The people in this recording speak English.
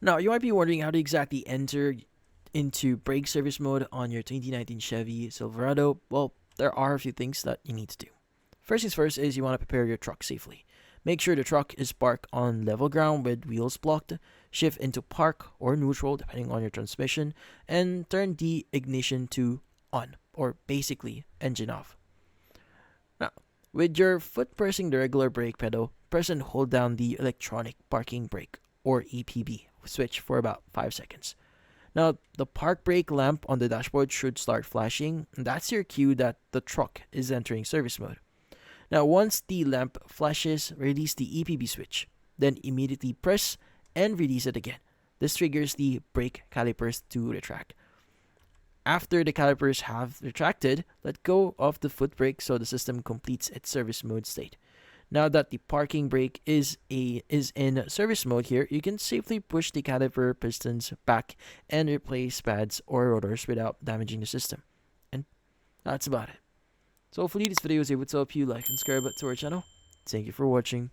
Now, you might be wondering how to exactly enter into brake service mode on your 2019 Chevy Silverado. Well, there are a few things that you need to do. First things first is you want to prepare your truck safely. Make sure the truck is parked on level ground with wheels blocked, shift into park or neutral depending on your transmission, and turn the ignition to on, or basically engine off. Now, with your foot pressing the regular brake pedal, press and hold down the electronic parking brake, or EPB, switch for about 5 seconds. Now, the park brake lamp on the dashboard should start flashing, and that's your cue that the truck is entering service mode. Now, once the lamp flashes, release the EPB switch, then immediately press and release it again. This triggers the brake calipers to retract. After the calipers have retracted, let go of the foot brake so the system completes its service mode state. Now that the parking brake is in service mode here, you can safely push the caliper pistons back and replace pads or rotors without damaging the system. And that's about it. So hopefully this video was able to help you like and subscribe to our channel. Thank you for watching.